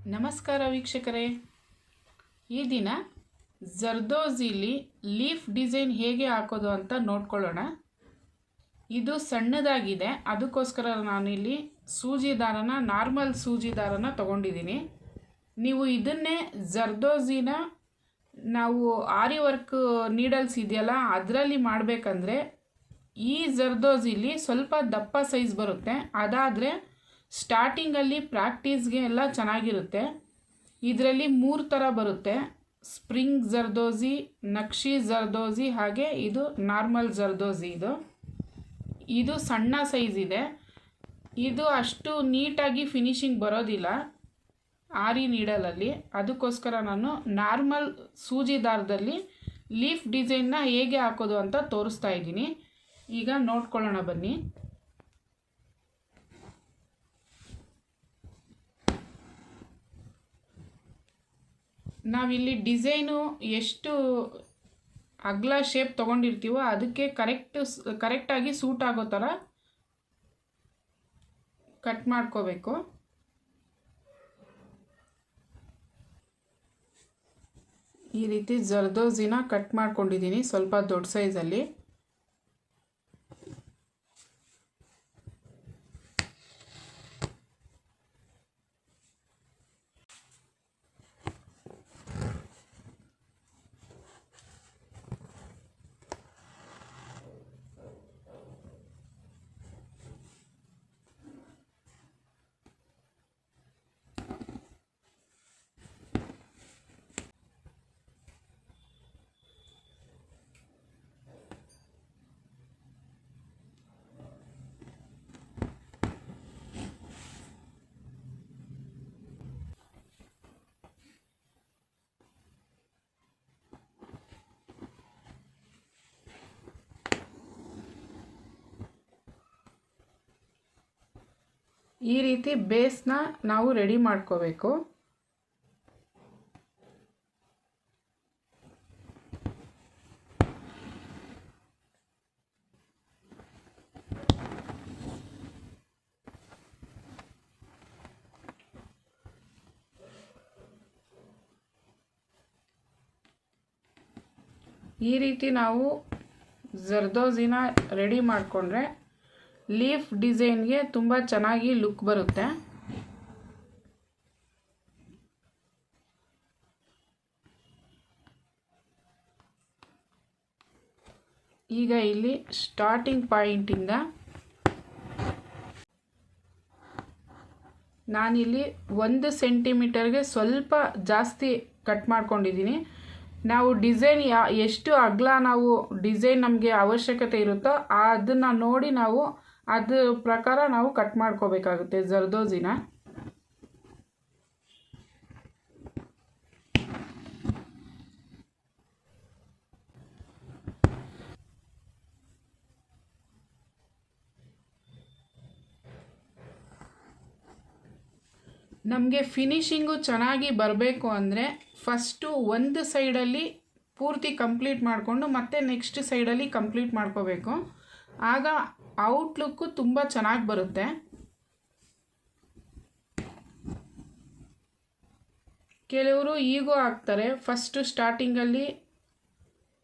ನಮಸ್ಕಾರ ವೀಕ್ಷಕರೇ, ಈ ದಿನ ಜರ್ದೋಜಿಲಿ ಲೀಫ್ ಡಿಸೈನ್ ಹೇಗೆ ಹಾಕೋದು ಅಂತ ನೋಡ್ಕೊಳ್ಳೋಣ. ಇದು ಸಣ್ಣದಾಗಿದೆ, ಅದಕ್ಕೋಸ್ಕರ ನಾನಿಲ್ಲಿ ಸೂಜಿ ದಾರನ ನಾರ್ಮಲ್ ಸೂಜಿ ದಾರನ ತೊಗೊಂಡಿದ್ದೀನಿ. ನೀವು ಇದನ್ನೇ ಜರ್ದೋಜಿನ ನಾವು ಆರಿ ವರ್ಕ್ ನೀಡಲ್ಸ್ ಇದೆಯಲ್ಲ ಅದರಲ್ಲಿ ಮಾಡಬೇಕಂದ್ರೆ ಈ ಜರ್ದೋಜಿಲಿ ಸ್ವಲ್ಪ ದಪ್ಪ ಸೈಜ್ ಬರುತ್ತೆ. ಅದಾದರೆ ಸ್ಟಾರ್ಟಿಂಗಲ್ಲಿ ಪ್ರಾಕ್ಟೀಸ್ಗೆ ಎಲ್ಲ ಚೆನ್ನಾಗಿರುತ್ತೆ. ಇದರಲ್ಲಿ 3 ಥರ ಬರುತ್ತೆ: ಸ್ಪ್ರಿಂಗ್ ಜರ್ದೋಜಿ, ನಕ್ಷಿ ಜರ್ದೋಜಿ, ಹಾಗೆ ಇದು ನಾರ್ಮಲ್ ಜರ್ದೋಜಿ. ಇದು ಸಣ್ಣ ಸೈಜ್ ಇದೆ. ಇದು ಅಷ್ಟು ನೀಟಾಗಿ ಫಿನಿಶಿಂಗ್ ಬರೋದಿಲ್ಲ ಆರಿ ನೀಡಲಲ್ಲಿ. ಅದಕ್ಕೋಸ್ಕರ ನಾನು ನಾರ್ಮಲ್ ಸೂಜಿ ದಾರದಲ್ಲಿ ಲೀಫ್ ಡಿಸೈನ್ನ ಹೇಗೆ ಹಾಕೋದು ಅಂತ ತೋರಿಸ್ತಾ ಇದ್ದೀನಿ. ಈಗ ನೋಡ್ಕೊಳ್ಳೋಣ ಬನ್ನಿ. ನಾವಿಲ್ಲಿ ಡಿಸೈನು ಎಷ್ಟು ಅಗಲ ಶೇಪ್ ತೊಗೊಂಡಿರ್ತೀವೋ ಅದಕ್ಕೆ ಕರೆಕ್ಟಾಗಿ ಸೂಟ್ ಆಗೋ ಥರ ಕಟ್ ಮಾಡ್ಕೋಬೇಕು. ಈ ರೀತಿ ಜರ್ದೋಜಿನ ಕಟ್ ಮಾಡ್ಕೊಂಡಿದ್ದೀನಿ ಸ್ವಲ್ಪ ದೊಡ್ಡ ಸೈಜಲ್ಲಿ. ಈ ರೀತಿ ಬೇಸ್ನ ನಾವು ರೆಡಿ ಮಾಡ್ಕೋಬೇಕು. ಈ ರೀತಿ ನಾವು ಜರ್ದೋಜಿನ ರೆಡಿ ಮಾಡಿಕೊಂಡ್ರೆ ಲೀಫ್ ಡಿಸೈನ್ಗೆ ತುಂಬ ಚೆನ್ನಾಗಿ ಲುಕ್ ಬರುತ್ತೆ. ಈಗ ಇಲ್ಲಿ ಸ್ಟಾರ್ಟಿಂಗ್ ಪಾಯಿಂಟಿಂದ ನಾನಿಲ್ಲಿ 1 ಸೆಂಟಿಮೀಟರ್ಗೆ ಸ್ವಲ್ಪ ಜಾಸ್ತಿ ಕಟ್ ಮಾಡ್ಕೊಂಡಿದ್ದೀನಿ. ನಾವು ಡಿಸೈನ್ ಎಷ್ಟು ಅಗಲ ನಾವು ಡಿಸೈನ್ ನಮಗೆ ಅವಶ್ಯಕತೆ ಇರುತ್ತೋ ಅದನ್ನು ನೋಡಿ ನಾವು ಅದ್ರ ಪ್ರಕಾರ ನಾವು ಕಟ್ ಮಾಡ್ಕೋಬೇಕಾಗುತ್ತೆ ಜರ್ದೋಜಿನ. ನಮಗೆ ಫಿನಿಶಿಂಗು ಚೆನ್ನಾಗಿ ಬರಬೇಕು ಅಂದರೆ ಫಸ್ಟು ಒಂದು ಸೈಡಲ್ಲಿ ಪೂರ್ತಿ ಕಂಪ್ಲೀಟ್ ಮಾಡಿಕೊಂಡು ಮತ್ತೆ ನೆಕ್ಸ್ಟ್ ಸೈಡಲ್ಲಿ ಕಂಪ್ಲೀಟ್ ಮಾಡ್ಕೋಬೇಕು. ಆಗ ಔಟ್ಲುಕ್ಕು ತುಂಬ ಚೆನ್ನಾಗಿ ಬರುತ್ತೆ. ಕೆಲವರು ಈಗೂ ಹಾಕ್ತಾರೆ, ಫಸ್ಟು ಸ್ಟಾರ್ಟಿಂಗಲ್ಲಿ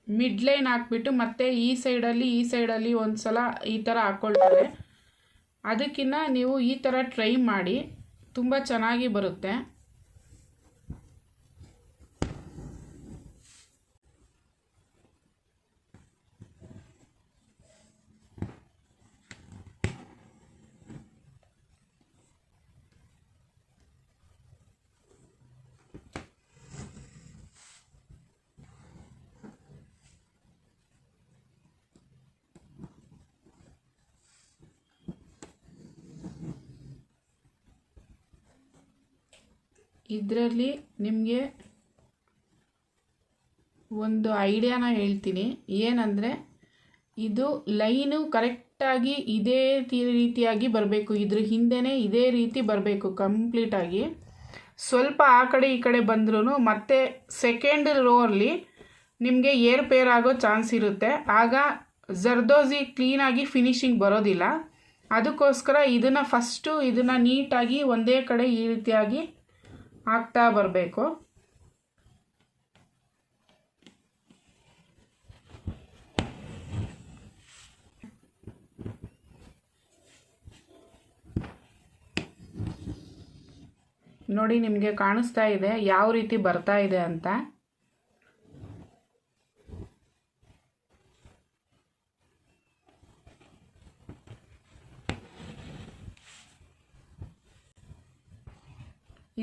ಮಿಡ್ ಲೈನ್ ಹಾಕ್ಬಿಟ್ಟು ಮತ್ತೆ ಈ ಸೈಡಲ್ಲಿ ಒಂದು ಸಲ ಈ ಥರ ಹಾಕ್ಕೊಳ್ತಾರೆ. ಅದಕ್ಕಿಂತ ನೀವು ಈ ಥರ ಟ್ರೈ ಮಾಡಿ, ತುಂಬ ಚೆನ್ನಾಗಿ ಬರುತ್ತೆ. ಇದರಲ್ಲಿ ನಿಮಗೆ ಒಂದು ಐಡಿಯಾನ ಹೇಳ್ತೀನಿ. ಏನಂದರೆ ಇದು ಲೈನು ಕರೆಕ್ಟಾಗಿ ಇದೇ ರೀತಿಯಾಗಿ ಬರಬೇಕು. ಇದ್ರ ಹಿಂದೆನೇ ಇದೇ ರೀತಿ ಬರಬೇಕು ಕಂಪ್ಲೀಟಾಗಿ. ಸ್ವಲ್ಪ ಆ ಕಡೆ ಈ ಕಡೆ ಬಂದ್ರೂ ಮತ್ತೆ ಸೆಕೆಂಡ್ ರೋಲ್ಲಿ ನಿಮಗೆ ಏರ್ಪೇರ್ ಆಗೋ ಚಾನ್ಸ್ ಇರುತ್ತೆ. ಆಗ ಜರ್ದೋಜಿ ಕ್ಲೀನಾಗಿ ಫಿನಿಶಿಂಗ್ ಬರೋದಿಲ್ಲ. ಅದಕ್ಕೋಸ್ಕರ ಇದನ್ನು ಫಸ್ಟು ನೀಟಾಗಿ ಒಂದೇ ಕಡೆ ಈ ರೀತಿಯಾಗಿ ಹಾಕ್ತಾ ಬರಬೇಕು. ನೋಡಿ ನಿಮಗೆ ಕಾಣಿಸ್ತಾ ಇದೆ ಯಾವ ರೀತಿ ಬರ್ತಾ ಇದೆ ಅಂತ.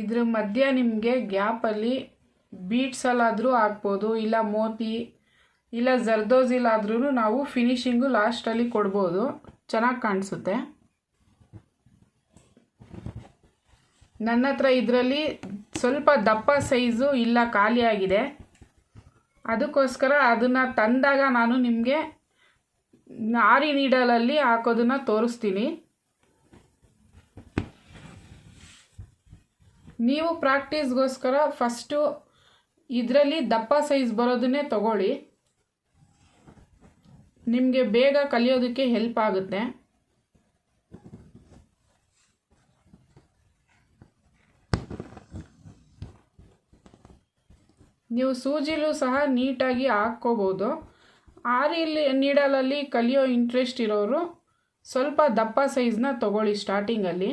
ಇದ್ರ ಮಧ್ಯ ನಿಮಗೆ ಗ್ಯಾಪಲ್ಲಿ ಬೀಟ್ಸಲ್ಲಾದರೂ ಹಾಕ್ಬೋದು, ಇಲ್ಲ ಮೋತಿ ಇಲ್ಲ ಜರ್ದೋಜಿಲಾದ್ರೂ ನಾವು ಫಿನಿಶಿಂಗು ಲಾಸ್ಟಲ್ಲಿ ಕೊಡ್ಬೋದು, ಚೆನ್ನಾಗಿ ಕಾಣಿಸುತ್ತೆ. ನನ್ನ ಹತ್ರ ಇದರಲ್ಲಿ ಸ್ವಲ್ಪ ದಪ್ಪ ಸೈಜು ಇಲ್ಲ ಖಾಲಿಯಾಗಿದೆ, ಅದಕ್ಕೋಸ್ಕರ ಅದನ್ನು ತಂದಾಗ ನಾನು ನಿಮಗೆ ಆರಿ ನೀಡಲಲ್ಲಿ ಹಾಕೋದನ್ನು ತೋರಿಸ್ತೀನಿ. ನೀವು ಪ್ರಾಕ್ಟೀಸ್ಗೋಸ್ಕರ ಫಸ್ಟು ಇದರಲ್ಲಿ ದಪ್ಪ ಸೈಜ್ ಬರೋದನ್ನೇ ತಗೊಳ್ಳಿ, ನಿಮಗೆ ಬೇಗ ಕಲಿಯೋದಕ್ಕೆ ಹೆಲ್ಪ್ ಆಗುತ್ತೆ. ನೀವು ಸೂಜಿಲೂ ಸಹ ನೀಟಾಗಿ ಹಾಕ್ಕೋಬೋದು. ಆರಿ ನೀಡಲಲ್ಲಿ ಕಲಿಯೋ ಇಂಟ್ರೆಸ್ಟ್ ಇರೋರು ಸ್ವಲ್ಪ ದಪ್ಪ ಸೈಜ್ನ ತಗೊಳ್ಳಿ ಸ್ಟಾರ್ಟಿಂಗಲ್ಲಿ.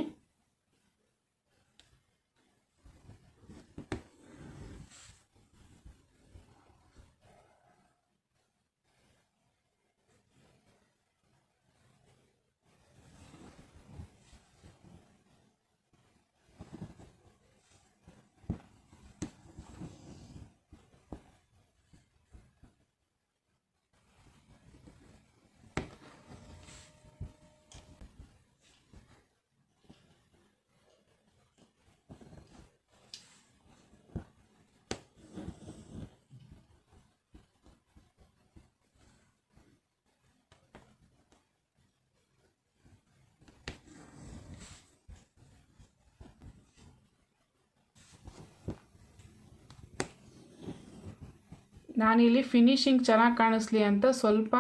ನಾನಿಲ್ಲಿ ಫಿನಿಶಿಂಗ್ ಚೆನ್ನಾಗಿ ಕಾಣಿಸ್ಲಿ ಅಂತ ಸ್ವಲ್ಪ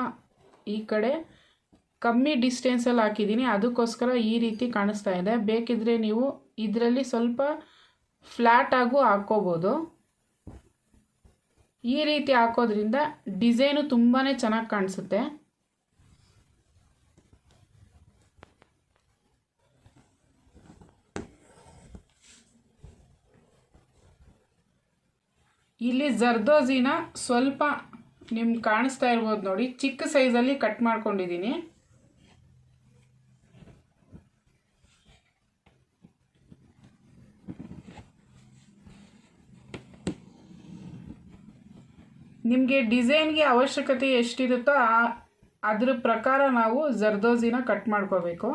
ಈ ಕಡೆ ಕಮ್ಮಿ ಡಿಸ್ಟೆನ್ಸಲ್ಲಿ ಹಾಕಿದ್ದೀನಿ, ಅದಕ್ಕೋಸ್ಕರ ಈ ರೀತಿ ಕಾಣಿಸ್ತಾ ಇದೆ. ಬೇಕಿದ್ರೆ ನೀವು ಇದರಲ್ಲಿ ಸ್ವಲ್ಪ ಫ್ಲ್ಯಾಟಾಗೂ ಹಾಕ್ಕೋಬೋದು. ಈ ರೀತಿ ಹಾಕೋದ್ರಿಂದ ಡಿಸೈನು ತುಂಬಾ ಚೆನ್ನಾಗಿ ಕಾಣಿಸುತ್ತೆ. ಇಲ್ಲಿ ಜರ್ದೋಜಿನ ಸ್ವಲ್ಪ ನಿಮ್ಗೆ ಕಾಣಿಸ್ತಾ ಇರ್ಬೋದು ನೋಡಿ, ಚಿಕ್ಕ ಸೈಜಲ್ಲಿ ಕಟ್ ಮಾಡ್ಕೊಂಡಿದ್ದೀನಿ. ನಿಮಗೆ ಡಿಸೈನ್ಗೆ ಅವಶ್ಯಕತೆ ಎಷ್ಟಿರುತ್ತೋ ಅದ್ರ ಪ್ರಕಾರ ನಾವು ಜರ್ದೋಜಿನ ಕಟ್ ಮಾಡ್ಕೋಬೇಕು.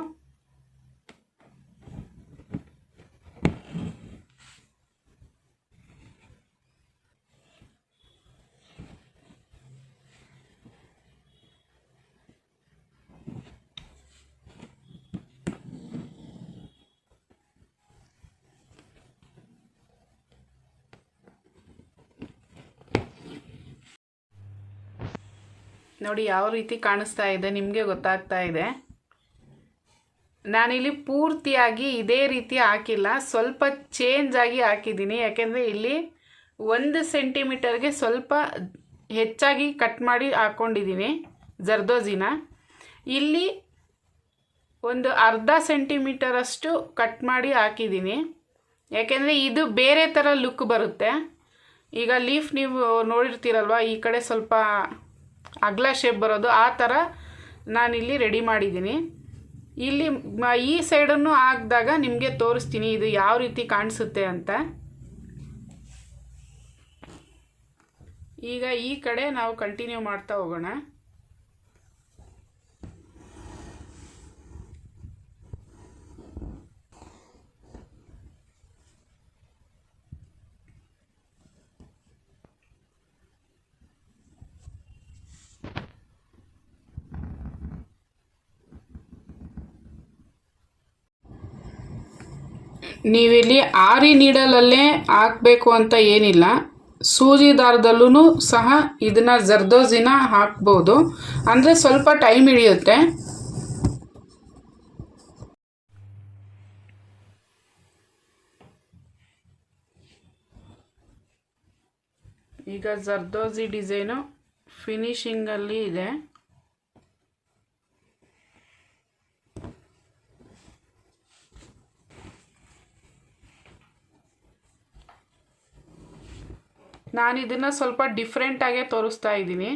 ನೋಡಿ ಯಾವ ರೀತಿ ಕಾಣಿಸ್ತಾ ಇದೆ, ನಿಮಗೆ ಗೊತ್ತಾಗ್ತಾ ಇದೆ. ನಾನಿಲ್ಲಿ ಪೂರ್ತಿಯಾಗಿ ಇದೇ ರೀತಿ ಹಾಕಿಲ್ಲ, ಸ್ವಲ್ಪ ಚೇಂಜ್ ಆಗಿ ಹಾಕಿದ್ದೀನಿ. ಯಾಕೆಂದರೆ ಇಲ್ಲಿ 1 ಸೆಂಟಿಮೀಟರ್ಗೆ ಸ್ವಲ್ಪ ಹೆಚ್ಚಾಗಿ ಕಟ್ ಮಾಡಿ ಹಾಕ್ಕೊಂಡಿದ್ದೀನಿ ಜರ್ದೋಜಿನ. ಇಲ್ಲಿ ಒಂದು ಅರ್ಧ ಸೆಂಟಿಮೀಟರಷ್ಟು ಕಟ್ ಮಾಡಿ ಹಾಕಿದ್ದೀನಿ, ಯಾಕೆಂದರೆ ಇದು ಬೇರೆ ಥರ ಲುಕ್ ಬರುತ್ತೆ. ಈಗ ಲೀಫ್ ನೀವು ನೋಡಿರ್ತೀರಲ್ವ, ಈ ಕಡೆ ಸ್ವಲ್ಪ ಅಗಲ ಶೇಪ್ ಬರೋದು, ಆ ಥರ ನಾನಿಲ್ಲಿ ರೆಡಿ ಮಾಡಿದ್ದೀನಿ. ಇಲ್ಲಿ ಈ ಸೈಡನ್ನು ಹಾಕಿದಾಗ ನಿಮಗೆ ತೋರಿಸ್ತೀನಿ ಇದು ಯಾವ ರೀತಿ ಕಾಣಿಸುತ್ತೆ ಅಂತ. ಈಗ ಈ ಕಡೆ ನಾವು ಕಂಟಿನ್ಯೂ ಮಾಡ್ತಾ ಹೋಗೋಣ. ನೀವಿಲ್ಲಿ ಆರಿ ನೀಡಲಲ್ಲೇ ಹಾಕಬೇಕು ಅಂತ ಏನಿಲ್ಲ, ಸೂಜಿ ದಾರದಲ್ಲೂ ಸಹ ಇದನ್ನು ಜರ್ದೋಜಿನ ಹಾಕ್ಬೋದು, ಅಂದರೆ ಸ್ವಲ್ಪ ಟೈಮ್ ಹಿಡಿಯುತ್ತೆ. ಈಗ ಜರ್ದೋಜಿ ಡಿಸೈನು ಫಿನಿಶಿಂಗಲ್ಲಿ ಇದೆ. ನಾನು ಇದನ್ನು ಸ್ವಲ್ಪ ಡಿಫ್ರೆಂಟಾಗೇ ತೋರಿಸ್ತಾ ಇದ್ದೀನಿ.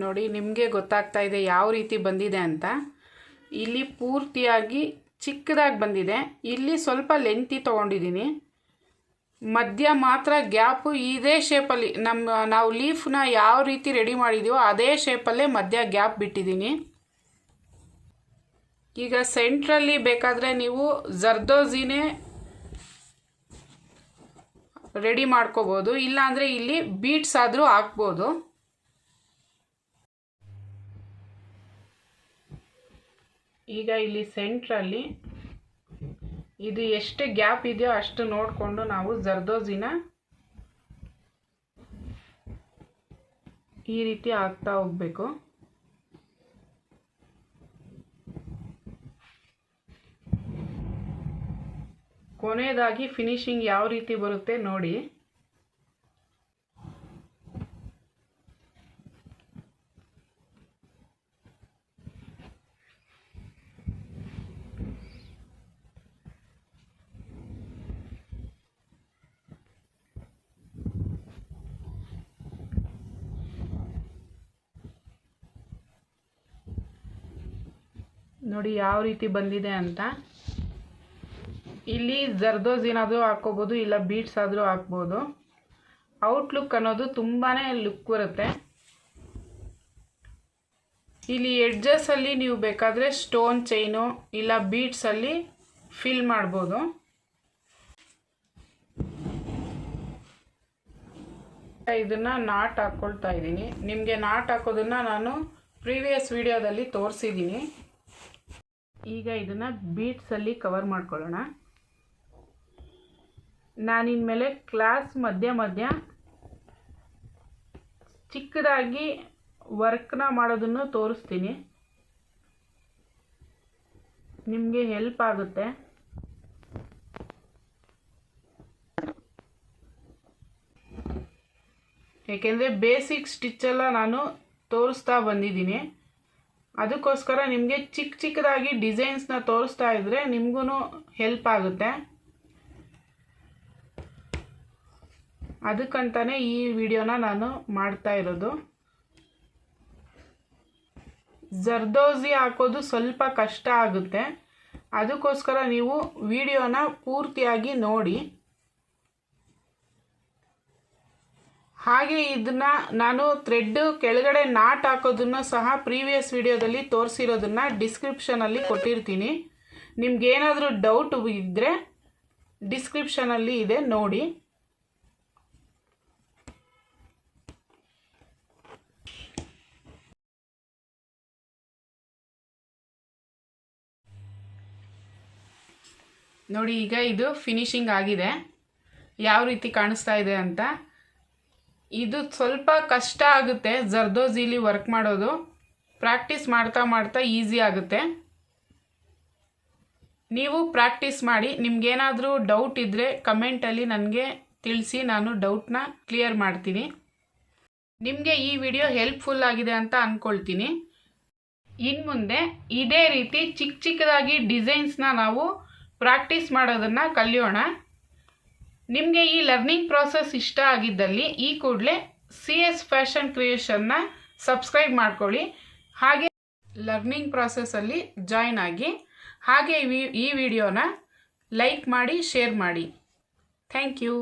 ನೋಡಿ, ನಿಮಗೆ ಗೊತ್ತಾಗ್ತಾ ಇದೆ ಯಾವ ರೀತಿ ಬಂದಿದೆ ಅಂತ. ಇಲ್ಲಿ ಪೂರ್ತಿಯಾಗಿ ಚಿಕ್ಕದಾಗಿ ಬಂದಿದೆ. ಇಲ್ಲಿ ಸ್ವಲ್ಪ ಲೆಂತಿ ತೊಗೊಂಡಿದ್ದೀನಿ. ಮಧ್ಯ ಮಾತ್ರ ಗ್ಯಾಪು ಇದೇ ಶೇಪಲ್ಲಿ ನಾವು ಲೀಫ್ನ ಯಾವ ರೀತಿ ರೆಡಿ ಮಾಡಿದ್ದೀವೋ ಅದೇ ಶೇಪಲ್ಲೇ ಮಧ್ಯ ಗ್ಯಾಪ್ ಬಿಟ್ಟಿದ್ದೀನಿ. ಈಗ ಸೆಂಟ್ರಲ್ಲಿ ಬೇಕಾದರೆ ನೀವು ಜರ್ದೋಜಿನೇ ರೆಡಿ ಮಾಡ್ಕೋಬೋದು, ಇಲ್ಲಾಂದರೆ ಇಲ್ಲಿ ಬೀಡ್ಸ್ ಆದರೂ ಹಾಕ್ಬೋದು. ಈಗ ಇಲ್ಲಿ ಸೆಂಟ್ರಲ್ಲಿ ಇದು ಎಷ್ಟು ಗ್ಯಾಪ್ ಇದೆಯೋ ಅಷ್ಟು ನೋಡಿಕೊಂಡು ನಾವು ಜರ್ದೋಜಿನ ಈ ರೀತಿ ಹಾಕ್ತಾ ಹೋಗಬೇಕು. ಕೊನೆಯದಾಗಿ ಫಿನಿಶಿಂಗ್ ಯಾವ ರೀತಿ ಬರುತ್ತೆ ನೋಡಿ. ನೋಡಿ ಯಾವ ರೀತಿ ಬಂದಿದೆ ಅಂತ. ಇಲ್ಲಿ ಜರ್ದೋಜಿನಾದರೂ ಹಾಕ್ಕೋಬೋದು, ಇಲ್ಲ ಬೀಡ್ಸ್ ಆದರೂ ಹಾಕ್ಬೋದು. ಔಟ್ಲುಕ್ ಅನ್ನೋದು ತುಂಬಾ ಲುಕ್ ಬರುತ್ತೆ. ಇಲ್ಲಿ ಎಡ್ಜಸ್ಸಲ್ಲಿ ನೀವು ಬೇಕಾದರೆ ಸ್ಟೋನ್ ಚೈನು ಇಲ್ಲ ಬೀಡ್ಸಲ್ಲಿ ಫಿಲ್ ಮಾಡ್ಬೋದು. ಇದನ್ನು ನಾಟ್ ಹಾಕ್ಕೊಳ್ತಾ ಇದ್ದೀನಿ. ನಿಮಗೆ ನಾಟ್ ಹಾಕೋದನ್ನು ನಾನು ಪ್ರೀವಿಯಸ್ ವಿಡಿಯೋದಲ್ಲಿ ತೋರಿಸಿದ್ದೀನಿ. ಈಗ ಇದನ್ನು ಬೀಡ್ಸಲ್ಲಿ ಕವರ್ ಮಾಡ್ಕೊಳ್ಳೋಣ. ನಾನಿನ್ಮೇಲೆ ಕ್ಲಾಸ್ ಮಧ್ಯ ಚಿಕ್ಕದಾಗಿ ವರ್ಕ್ನ ಮಾಡೋದನ್ನು ತೋರಿಸ್ತೀನಿ, ನಿಮಗೆ ಹೆಲ್ಪ್ ಆಗುತ್ತೆ. ಏಕೆಂದರೆ ಬೇಸಿಕ್ ಸ್ಟಿಚ್ಚೆಲ್ಲ ನಾನು ತೋರಿಸ್ತಾ ಬಂದಿದ್ದೀನಿ. ಅದಕ್ಕೋಸ್ಕರ ನಿಮಗೆ ಚಿಕ್ಕದಾಗಿ ಡಿಸೈನ್ಸ್ನ ತೋರಿಸ್ತಾ ಇದ್ದರೆ ನಿಮಗೂ ಹೆಲ್ಪ್ ಆಗುತ್ತೆ. ಅದಕ್ಕಂತಾನೆ ಈ ವಿಡಿಯೋನ ನಾನು ಮಾಡ್ತಾ ಇರೋದು. ಜರ್ದೋಜಿ ಹಾಕೋದು ಸ್ವಲ್ಪ ಕಷ್ಟ ಆಗುತ್ತೆ, ಅದಕ್ಕೋಸ್ಕರ ನೀವು ವಿಡಿಯೋನ ಪೂರ್ತಿಯಾಗಿ ನೋಡಿ. ಹಾಗೆ ಇದನ್ನು ನಾನು ಥ್ರೆಡ್ ಕೆಳಗಡೆ ನಾಟ್ ಹಾಕೋದನ್ನು ಸಹ ಪ್ರೀವಿಯಸ್ ವಿಡಿಯೋದಲ್ಲಿ ತೋರಿಸಿರೋದನ್ನು ಡಿಸ್ಕ್ರಿಪ್ಷನಲ್ಲಿ ಕೊಟ್ಟಿರ್ತೀನಿ. ನಿಮ್ಗೇನಾದರೂ ಡೌಟ್ ಇದ್ದರೆ ಡಿಸ್ಕ್ರಿಪ್ಷನಲ್ಲಿ ಇದೆ ನೋಡಿ. ನೋಡಿ ಈಗ ಇದು ಫಿನಿಶಿಂಗ್ ಆಗಿದೆ, ಯಾವ ರೀತಿ ಕಾಣಿಸ್ತಾ ಇದೆ ಅಂತ. ಇದು ಸ್ವಲ್ಪ ಕಷ್ಟ ಆಗುತ್ತೆ ಜರ್ದೋಜಿಲಿ ವರ್ಕ್ ಮಾಡೋದು. ಪ್ರಾಕ್ಟೀಸ್ ಮಾಡ್ತಾ ಈಸಿ ಆಗುತ್ತೆ. ನೀವು ಪ್ರಾಕ್ಟೀಸ್ ಮಾಡಿ. ನಿಮಗೇನಾದರೂ ಡೌಟ್ ಇದ್ದರೆ ಕಮೆಂಟಲ್ಲಿ ನನಗೆ ತಿಳಿಸಿ, ನಾನು ಡೌಟ್ನ ಕ್ಲಿಯರ್ ಮಾಡ್ತೀನಿ. ನಿಮಗೆ ಈ ವಿಡಿಯೋ ಹೆಲ್ಪ್ಫುಲ್ ಆಗಿದೆ ಅಂತ ಅಂದ್ಕೊಳ್ತೀನಿ. ಇನ್ನು ಮುಂದೆ ಇದೇ ರೀತಿ ಚಿಕ್ಕದಾಗಿ ಡಿಸೈನ್ಸ್ನ ನಾವು ಪ್ರಾಕ್ಟೀಸ್ ಮಾಡೋದನ್ನು ಕಲಿಯೋಣ. ನಿಮಗೆ ಈ ಲರ್ನಿಂಗ್ ಪ್ರಾಸೆಸ್ ಇಷ್ಟ ಆಗಿದ್ದಲ್ಲಿ ಈ ಕೂಡಲೇ CS ಫ್ಯಾಷನ್ ಕ್ರಿಯೇಷನ್ನ ಸಬ್ಸ್ಕ್ರೈಬ್ ಮಾಡ್ಕೊಳ್ಳಿ. ಹಾಗೆ ಲರ್ನಿಂಗ್ ಪ್ರಾಸೆಸ್ಸಲ್ಲಿ ಜಾಯ್ನ್ ಆಗಿ. ಹಾಗೆ ಈ ವಿಡಿಯೋನ ಲೈಕ್ ಮಾಡಿ, ಶೇರ್ ಮಾಡಿ. Thank you.